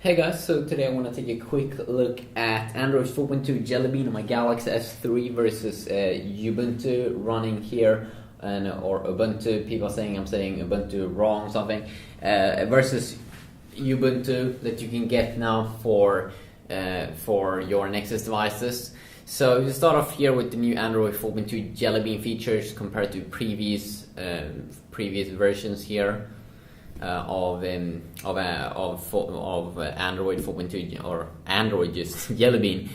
Hey guys, so today I want to take a quick look at Android 4.2 Jelly Bean on my Galaxy S3 versus Ubuntu running here, or Ubuntu. People are saying I'm saying Ubuntu wrong or something, versus Ubuntu that you can get now for your Nexus devices. So you start off here with the new Android 4.2 Jelly Bean features compared to previous versions here. Of Android 4.2 or Android just Jelly Bean.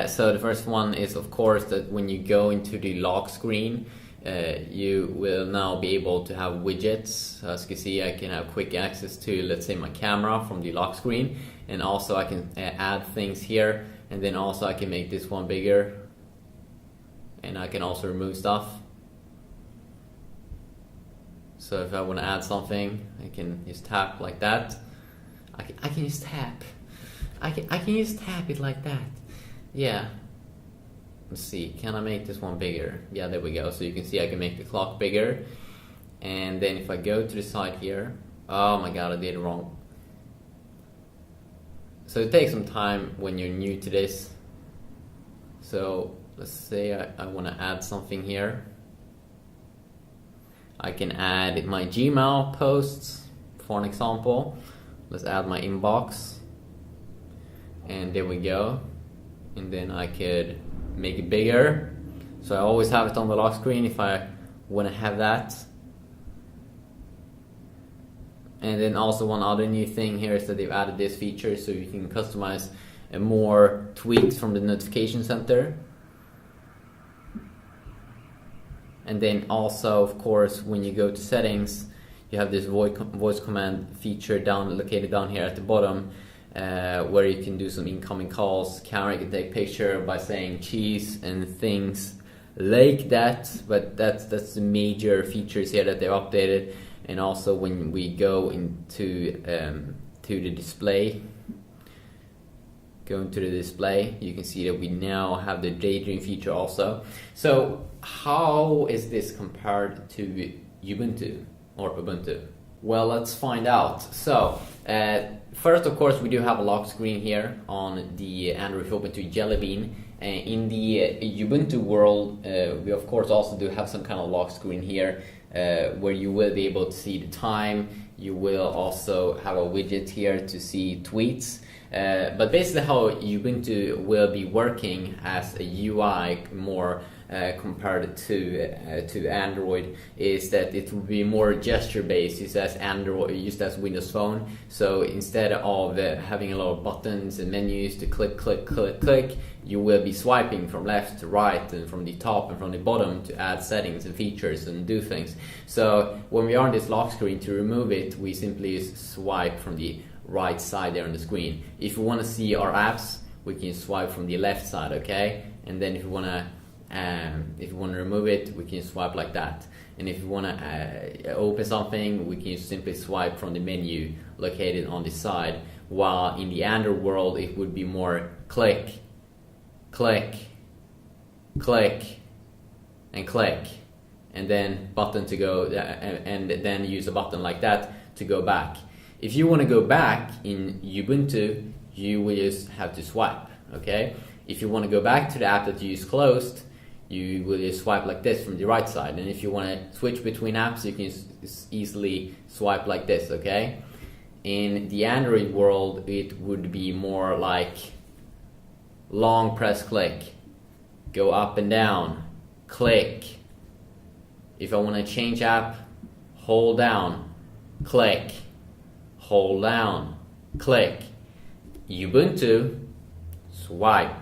So the first one is of course that when you go into the lock screen, you will now be able to have widgets. As you can see, I can have quick access to, let's say, my camera from the lock screen, and also I can add things here, and then also I can make this one bigger, and I can also remove stuff. So if I want to add something, I can just tap like that. I can just tap. I can just tap it like that. Yeah. Let's see. Can I make this one bigger? Yeah, there we go. So you can see I can make the clock bigger. And then if I go to the side here, oh my god, I did it wrong. So it takes some time when you're new to this. So let's say I want to add something here. I can add my Gmail posts, for an example. Let's add my inbox. And there we go. And then I could make it bigger. So I always have it on the lock screen if I want to have that. And then also one other new thing here is that they've added this feature so you can customize more tweaks from the notification center. And then also, of course, when you go to settings, you have this voice command feature located down here at the bottom, where you can do some incoming calls. Camera can take picture by saying cheese and things like that. But that's the major features here that they've updated. And also when we go into to the display, you can see that we now have the daydream feature also. So how is this compared to Ubuntu or Ubuntu? Well, let's find out. So first, of course, we do have a lock screen here on the Android 4.2 Jelly Bean. In the Ubuntu world, we of course also do have some kind of lock screen here, where you will be able to see the time. You will also have a widget here to see tweets. But basically how Ubuntu will be working as a UI more compared to Android is that it will be more gesture based, used as Windows Phone. So instead of having a lot of buttons and menus to click, you will be swiping from left to right and from the top and from the bottom to add settings and features and do things. So when we are on this lock screen, to remove it, we simply swipe from the right side there on the screen. If you want to see our apps, we can swipe from the left side, okay? And then if you want to remove it, we can swipe like that. And if you want to open something, we can simply swipe from the menu located on the side. While in the Android world, it would be more click, and click, and then button to go, and then use a button like that to go back. If you want to go back in Ubuntu, you will just have to swipe, okay? If you want to go back to the app that you use closed, you will just swipe like this from the right side. And if you want to switch between apps, you can easily swipe like this, okay? In the Android world, it would be more like long press click, go up and down, click. If I want to change app, hold down, click, hold down, click. Ubuntu, swipe,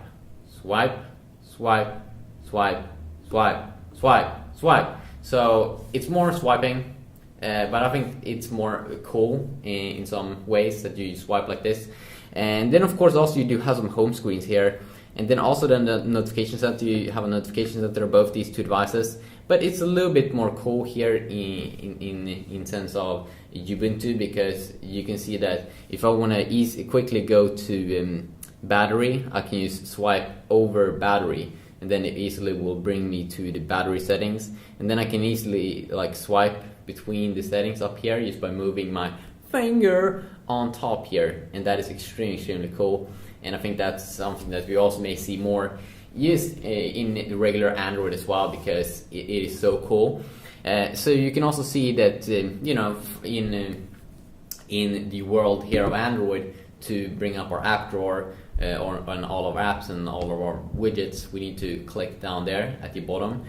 swipe, swipe, swipe, swipe, swipe, swipe. So it's more swiping, but I think it's more cool in some ways that you swipe like this. And then of course also you do have some home screens here. And then also then the notification center, you have a notification center of both these two devices. But it's a little bit more cool here in sense of Ubuntu, because you can see that if I want to quickly go to battery, I can use swipe over battery, and then it easily will bring me to the battery settings. And then I can easily like swipe between the settings up here just by moving my finger on top here, and that is extremely cool. And I think that's something that we also may see more used in the regular Android as well, because it is so cool. So you can also see that you know, in the world here of Android, to bring up our app drawer or on all of our apps and all of our widgets, we need to click down there at the bottom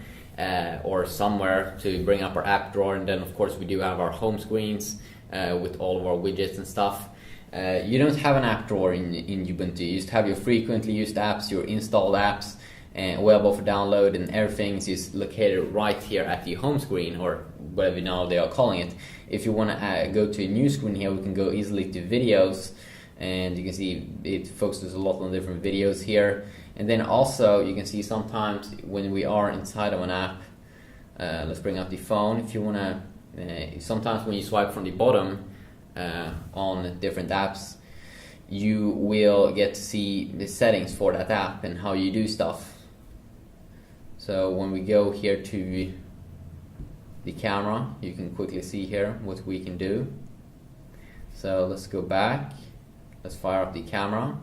or somewhere to bring up our app drawer. And then of course we do have our home screens with all of our widgets and stuff. You don't have an app drawer in Ubuntu. You just have your frequently used apps, your installed apps, and available for download, and everything is located right here at the home screen, or whatever now they are calling it. If you want to go to a new screen here, we can go easily to videos, and you can see it focuses a lot on different videos here. And then also you can see sometimes when we are inside of an app, let's bring up the phone. If you want to, sometimes when you swipe from the bottom on different apps, you will get to see the settings for that app and how you do stuff. So when we go here to the camera, you can quickly see here what we can do. So let's go back, let's fire up the camera.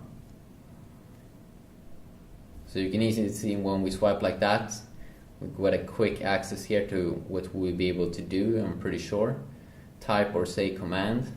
So you can easily see when we swipe like that, we get a quick access here to what we'll be able to do, I'm pretty sure. Type or say command.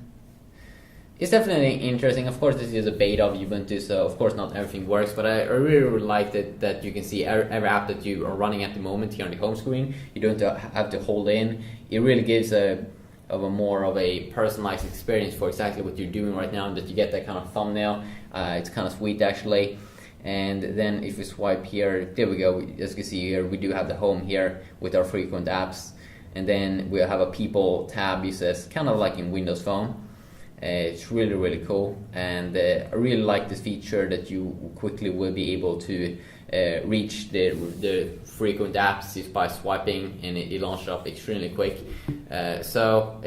It's definitely interesting. Of course, this is a beta of Ubuntu, so of course not everything works, but I really like that you can see every app that you are running at the moment here on the home screen. You don't have to hold in. It really gives a more of a personalized experience for exactly what you're doing right now, and that you get that kind of thumbnail. It's kind of sweet actually. And then if we swipe here, there we go. As you can see here, we do have the home here with our frequent apps, and then we'll have a people tab, uses kind of like in Windows Phone. It's really cool, and I really like this feature that you quickly will be able to reach the frequent apps just by swiping, and it launches up extremely quick. So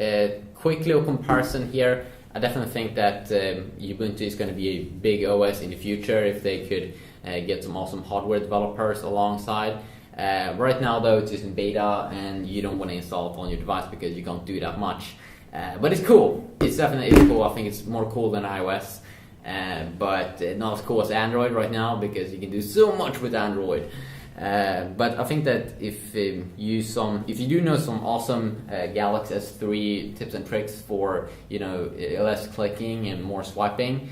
quick little comparison here. I definitely think that Ubuntu is going to be a big OS in the future if they could get some awesome hardware developers alongside. Right now though, it's just in beta, and you don't want to install it on your device because you can't do that much. But it's cool. It's definitely cool. I think it's more cool than iOS, but not as cool as Android right now, because you can do so much with Android. But I think that if you do know some awesome Galaxy S3 tips and tricks for, you know, less clicking and more swiping,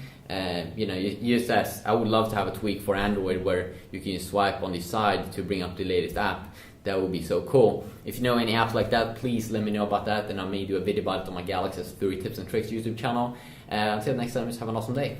you know, I would love to have a tweak for Android where you can swipe on the side to bring up the latest app. That would be so cool. If you know any apps like that, please let me know about that, and I may do a video about it on my Galaxy S3 tips and tricks YouTube channel. Until next time, just have an awesome day.